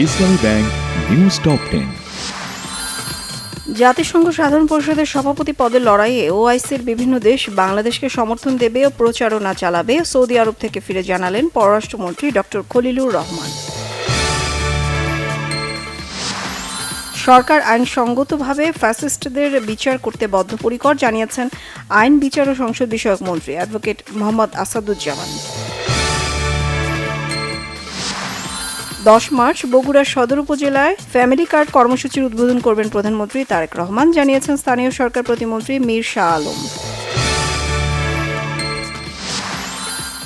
ইসলামী bank news top 10। জাতিসংঘ সাধারণ পরিষদের সভাপতি পদের লড়াইয়ে ওআইসির বিভিন্ন দেশ বাংলাদেশকে সমর্থন দেবে ও প্রচারণা চালাবে, সৌদি আরব থেকে ফিরে জানালেন পররাষ্ট্রমন্ত্রী ডক্টর খলিলুর রহমান। সরকার আইনসঙ্গতভাবে ফ্যাসিস্টদের বিচার করতে বদ্ধপরিকর, জানিয়েছেন আইন, বিচার ও সংসদ বিষয়ক মন্ত্রী অ্যাডভোকেট মোহাম্মদ আসাদুজ্জামান। 10 মার্চ বগুড়ার সদর উপজেলায় ফ্যামিলি কার্ড কর্মসূচির উদ্বোধন করবেন প্রধানমন্ত্রী তারেক রহমান, জানিয়েছেন স্থানীয় সরকার প্রতিমন্ত্রী মীর শাহ আলম।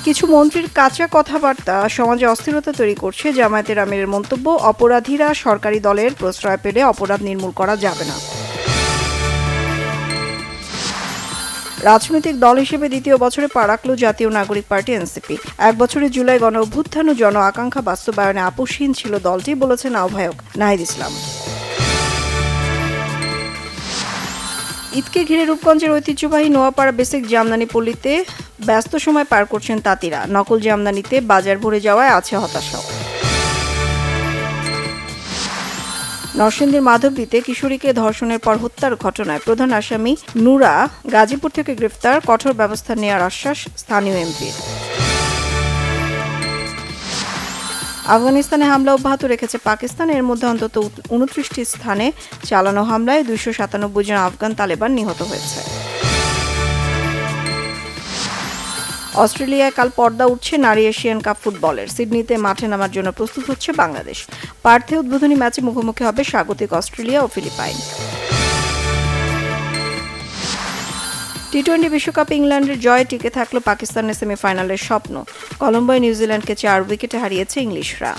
কিছু মন্ত্রীর কাঁচা কথাবার্তা সমাজে অস্থিরতা তৈরি করছে, জামায়াতের আমিরের মন্তব্য, অপরাধীরা সরকারি দলের প্রশ্রয় পেলে অপরাধ নির্মূল করা যাবে না। রাজনৈতিক দল হিসেবে দ্বিতীয় বছরে পা রাখল জাতীয় নাগরিক পার্টি এনসিপি। 1 বছরে জুলাই গণ অভ্যুত্থান ও জন আকাঙ্ক্ষা বাস্তবায়নে আপোষহীন ছিল দলটি, বলেছেন আহ্বায়ক নাহিদ ইসলাম। ঈদকে ঘিরে রূপগঞ্জের ঐতিহ্যবাহী নোয়াপাড়া বেসিক জামদানি পল্লীতে ব্যস্ত সময় পার করছেন তাঁতিরা। নকল জামদানিতে বাজার ভরে যাওয়ায় আছে হতাশা। নরসিংদীর মাধবদীতে কিশোরীকে ধর্ষণের পর হত্যার ঘটনায় প্রধান আসামি নুরা গাজীপুর থেকে গ্রেফতার, কঠোর ব্যবস্থা নেওয়ার আশ্বাস স্থানীয় এমপির। আফগানিস্তানে হামলা অব্যাহত রেখেছে পাকিস্তান, এর মধ্যে অন্তত 29টি স্থানে চালানো হামলায় 297 জন আফগান তালেবান নিহত হয়েছে। অস্ট্রেলিয়ায় কাল পর্দা উঠছে নারী এশিয়ান কাপ ফুটবলের। সিডনিতে মাঠে নামার জন্য প্রস্তুত হচ্ছে বাংলাদেশ। পার্থে উদ্বোধনী ম্যাচে মুখোমুখি হবে স্বাগতিক অস্ট্রেলিয়া ও ফিলিপাইন। টি-20 বিশ্বকাপে ইংল্যান্ডের জয়ে টিকে থাকলো পাকিস্তানের সেমিফাইনালের স্বপ্ন। কলম্বোয় নিউজিল্যান্ডকে 4 উইকেটে হারিয়েছে ইংলিশরা।